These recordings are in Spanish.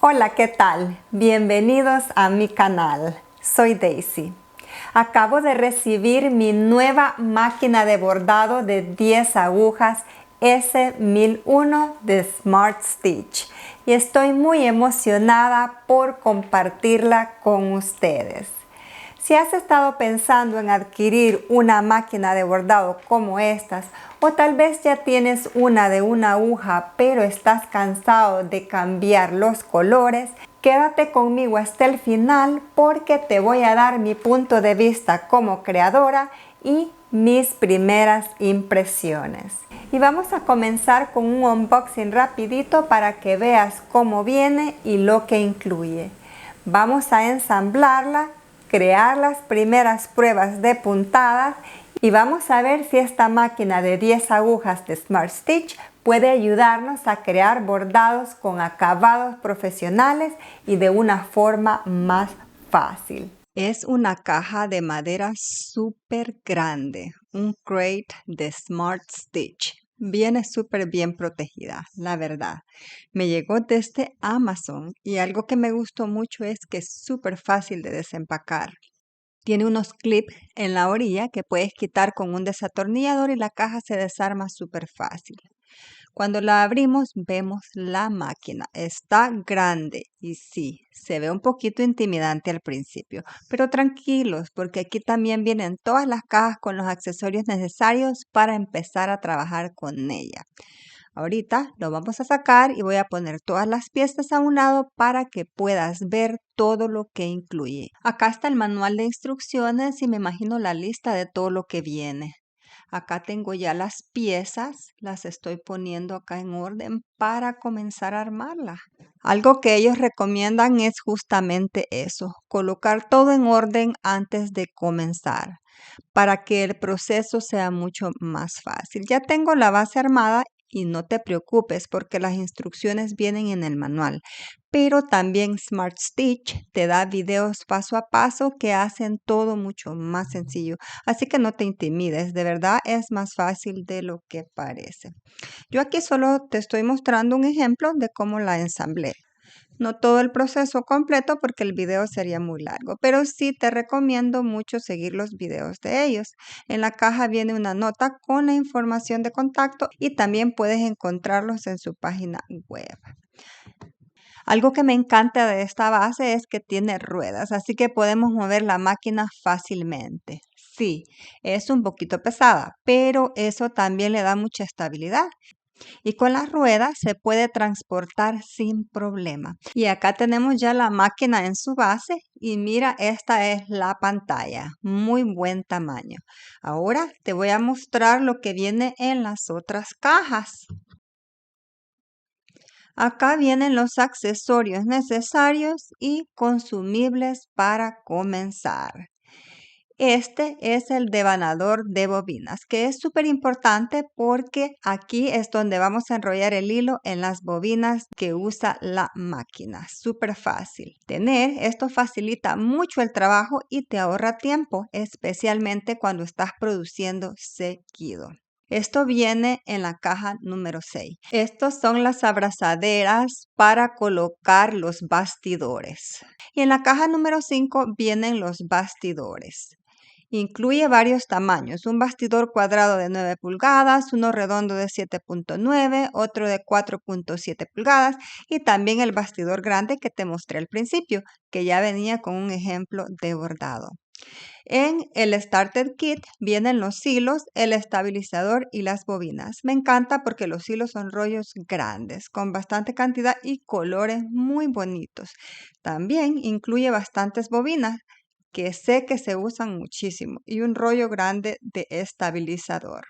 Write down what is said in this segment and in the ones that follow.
Hola, ¿qué tal? Bienvenidos a mi canal. Soy Daisy. Acabo de recibir mi nueva máquina de bordado de 10 agujas S1001 de Smart Stitch y estoy muy emocionada por compartirla con ustedes. Si has estado pensando en adquirir una máquina de bordado como estas, o tal vez ya tienes una de una aguja pero estás cansado de cambiar los colores, quédate conmigo hasta el final porque te voy a dar mi punto de vista como creadora y mis primeras impresiones. Y vamos a comenzar con un unboxing rapidito para que veas cómo viene y lo que incluye. Vamos a ensamblarla, crear las primeras pruebas de puntadas y vamos a ver si esta máquina de 10 agujas de Smart Stitch puede ayudarnos a crear bordados con acabados profesionales y de una forma más fácil. Es una caja de madera súper grande, un crate de Smart Stitch. Viene súper bien protegida, la verdad. Me llegó desde Amazon y algo que me gustó mucho es que es súper fácil de desempacar. Tiene unos clips en la orilla que puedes quitar con un desatornillador y la caja se desarma súper fácil. Cuando la abrimos vemos la máquina. Está grande y sí, se ve un poquito intimidante al principio, pero tranquilos porque aquí también vienen todas las cajas con los accesorios necesarios para empezar a trabajar con ella. Ahorita lo vamos a sacar y voy a poner todas las piezas a un lado para que puedas ver todo lo que incluye. Acá está el manual de instrucciones y me imagino la lista de todo lo que viene. Acá tengo ya las piezas, las estoy poniendo acá en orden para comenzar a armarla. Algo que ellos recomiendan es justamente eso, colocar todo en orden antes de comenzar para que el proceso sea mucho más fácil. Ya tengo la base armada y no te preocupes porque las instrucciones vienen en el manual, pero también Smart Stitch te da videos paso a paso que hacen todo mucho más sencillo. Así que no te intimides, de verdad es más fácil de lo que parece. Yo aquí solo te estoy mostrando un ejemplo de cómo la ensamblé. No todo el proceso completo porque el video sería muy largo, pero sí te recomiendo mucho seguir los videos de ellos. En la caja viene una nota con la información de contacto y también puedes encontrarlos en su página web. Algo que me encanta de esta base es que tiene ruedas, así que podemos mover la máquina fácilmente. Sí, es un poquito pesada, pero eso también le da mucha estabilidad. Y con las ruedas se puede transportar sin problema. Y acá tenemos ya la máquina en su base y mira, esta es la pantalla, muy buen tamaño. Ahora te voy a mostrar lo que viene en las otras cajas. Acá vienen los accesorios necesarios y consumibles para comenzar. Este es el devanador de bobinas, que es súper importante porque aquí es donde vamos a enrollar el hilo en las bobinas que usa la máquina. Súper fácil. Tener esto facilita mucho el trabajo y te ahorra tiempo, especialmente cuando estás produciendo seguido. Esto viene en la caja número 6. Estos son las abrazaderas para colocar los bastidores. Y en la caja número 5 vienen los bastidores. Incluye varios tamaños, un bastidor cuadrado de 9 pulgadas, uno redondo de 7.9, otro de 4.7 pulgadas y también el bastidor grande que te mostré al principio, que ya venía con un ejemplo de bordado. En el Starter Kit vienen los hilos, el estabilizador y las bobinas. Me encanta porque los hilos son rollos grandes, con bastante cantidad y colores muy bonitos. También incluye bastantes bobinas que sé que se usan muchísimo y un rollo grande de estabilizador.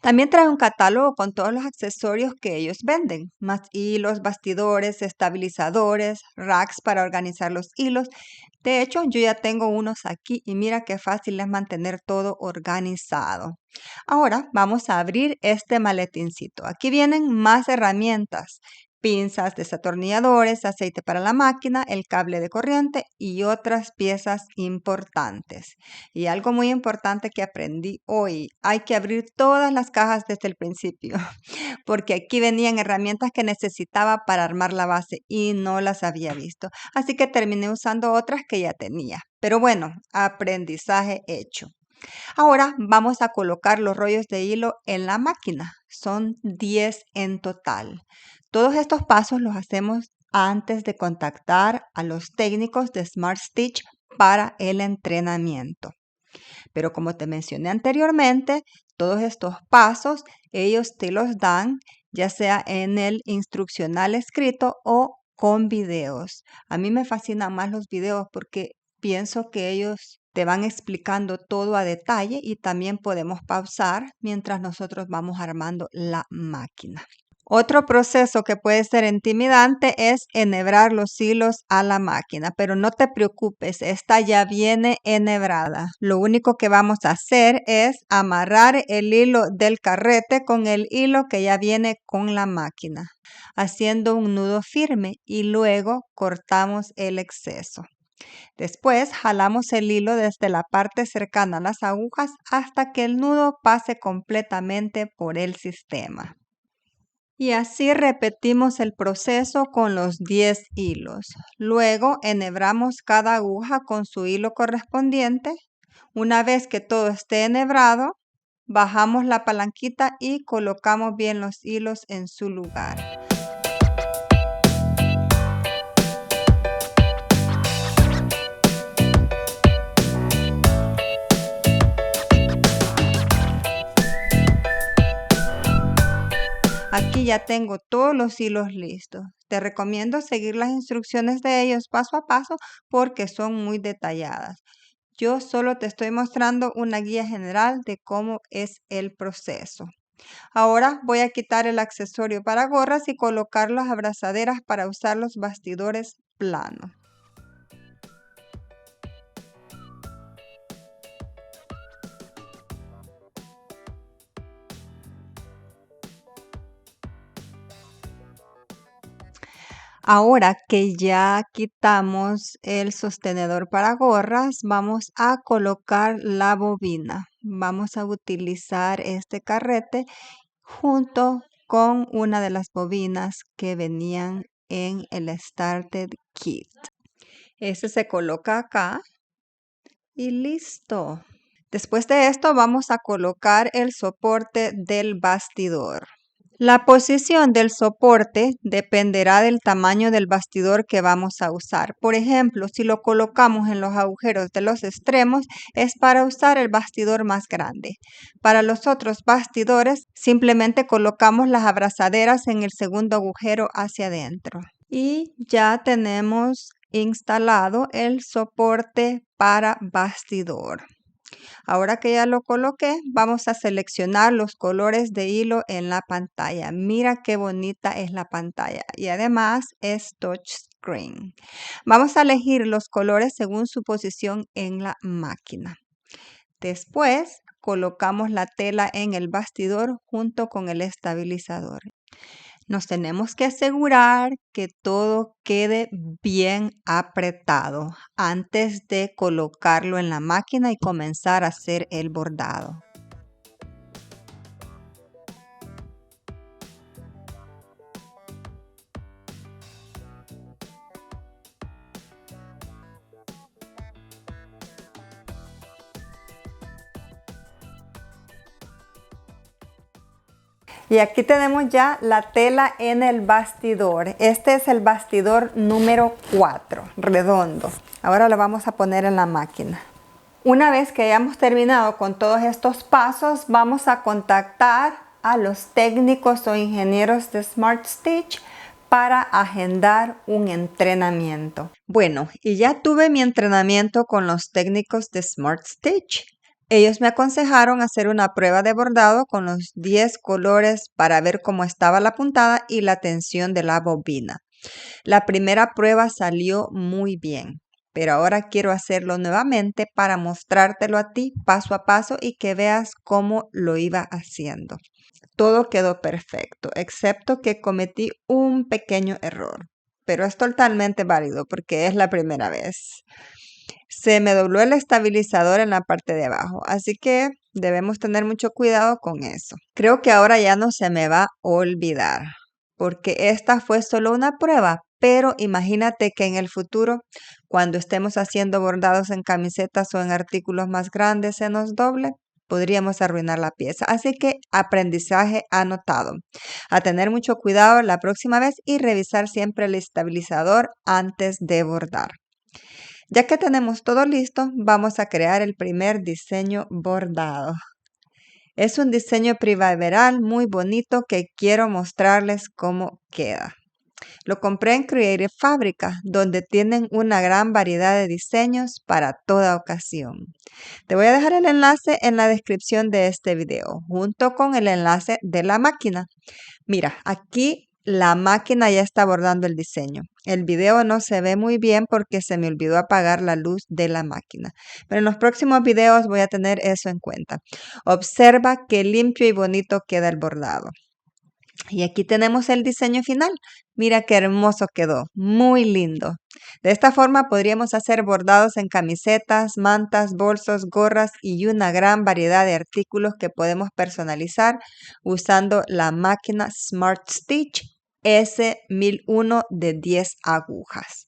También trae un catálogo con todos los accesorios que ellos venden, más hilos, bastidores, estabilizadores, racks para organizar los hilos. De hecho, yo ya tengo unos aquí y mira qué fácil es mantener todo organizado. Ahora vamos a abrir este maletincito. Aquí vienen más herramientas, pinzas, desatornilladores, aceite para la máquina, el cable de corriente y otras piezas importantes. Y algo muy importante que aprendí hoy, hay que abrir todas las cajas desde el principio, porque aquí venían herramientas que necesitaba para armar la base y no las había visto. Así que terminé usando otras que ya tenía. Pero bueno, aprendizaje hecho. Ahora vamos a colocar los rollos de hilo en la máquina. Son 10 en total. Todos estos pasos los hacemos antes de contactar a los técnicos de Smart Stitch para el entrenamiento. Pero como te mencioné anteriormente, todos estos pasos ellos te los dan ya sea en el instruccional escrito o con videos. A mí me fascinan más los videos porque pienso que ellos te van explicando todo a detalle y también podemos pausar mientras nosotros vamos armando la máquina. Otro proceso que puede ser intimidante es enhebrar los hilos a la máquina, pero no te preocupes, esta ya viene enhebrada. Lo único que vamos a hacer es amarrar el hilo del carrete con el hilo que ya viene con la máquina, haciendo un nudo firme y luego cortamos el exceso. Después jalamos el hilo desde la parte cercana a las agujas hasta que el nudo pase completamente por el sistema. Y así repetimos el proceso con los 10 hilos. Luego enhebramos cada aguja con su hilo correspondiente. Una vez que todo esté enhebrado, bajamos la palanquita y colocamos bien los hilos en su lugar. Aquí ya tengo todos los hilos listos. Te recomiendo seguir las instrucciones de ellos paso a paso porque son muy detalladas. Yo solo te estoy mostrando una guía general de cómo es el proceso. Ahora voy a quitar el accesorio para gorras y colocar las abrazaderas para usar los bastidores planos. Ahora que ya quitamos el sostenedor para gorras, vamos a colocar la bobina. Vamos a utilizar este carrete junto con una de las bobinas que venían en el Starter Kit. Este se coloca acá y listo. Después de esto vamos a colocar el soporte del bastidor. La posición del soporte dependerá del tamaño del bastidor que vamos a usar. Por ejemplo, si lo colocamos en los agujeros de los extremos, es para usar el bastidor más grande. Para los otros bastidores, simplemente colocamos las abrazaderas en el segundo agujero hacia adentro. Y ya tenemos instalado el soporte para bastidor. Ahora que ya lo coloqué, vamos a seleccionar los colores de hilo en la pantalla. Mira qué bonita es la pantalla y además es touchscreen. Vamos a elegir los colores según su posición en la máquina. Después colocamos la tela en el bastidor junto con el estabilizador. Nos tenemos que asegurar que todo quede bien apretado antes de colocarlo en la máquina y comenzar a hacer el bordado. Y aquí tenemos ya la tela en el bastidor. Este es el bastidor número 4, redondo. Ahora lo vamos a poner en la máquina. Una vez que hayamos terminado con todos estos pasos, vamos a contactar a los técnicos o ingenieros de Smart Stitch para agendar un entrenamiento. Bueno, y ya tuve mi entrenamiento con los técnicos de Smart Stitch. Ellos me aconsejaron hacer una prueba de bordado con los 10 colores para ver cómo estaba la puntada y la tensión de la bobina. La primera prueba salió muy bien, pero ahora quiero hacerlo nuevamente para mostrártelo a ti paso a paso y que veas cómo lo iba haciendo. Todo quedó perfecto, excepto que cometí un pequeño error, pero es totalmente válido porque es la primera vez. Se me dobló el estabilizador en la parte de abajo, así que debemos tener mucho cuidado con eso. Creo que ahora ya no se me va a olvidar, porque esta fue solo una prueba, pero imagínate que en el futuro, cuando estemos haciendo bordados en camisetas o en artículos más grandes, se nos doble. Podríamos arruinar la pieza. Así que aprendizaje anotado. A tener mucho cuidado la próxima vez y revisar siempre el estabilizador antes de bordar. Ya que tenemos todo listo, vamos a crear el primer diseño bordado. Es un diseño primaveral muy bonito que quiero mostrarles cómo queda. Lo compré en Creative Fabrica, donde tienen una gran variedad de diseños para toda ocasión. Te voy a dejar el enlace en la descripción de este video, junto con el enlace de la máquina. Mira, aquí la máquina ya está bordando el diseño. El video no se ve muy bien porque se me olvidó apagar la luz de la máquina. Pero en los próximos videos voy a tener eso en cuenta. Observa qué limpio y bonito queda el bordado. Y aquí tenemos el diseño final. Mira qué hermoso quedó, muy lindo. De esta forma podríamos hacer bordados en camisetas, mantas, bolsos, gorras y una gran variedad de artículos que podemos personalizar usando la máquina Smart Stitch S1001 de 10 agujas.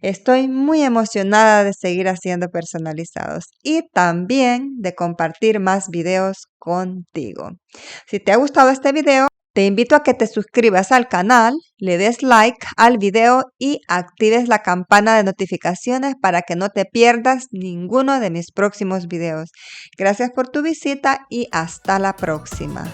Estoy muy emocionada de seguir haciendo personalizados y también de compartir más videos contigo. Si te ha gustado este video, te invito a que te suscribas al canal, le des like al video y actives la campana de notificaciones para que no te pierdas ninguno de mis próximos videos. Gracias por tu visita y hasta la próxima.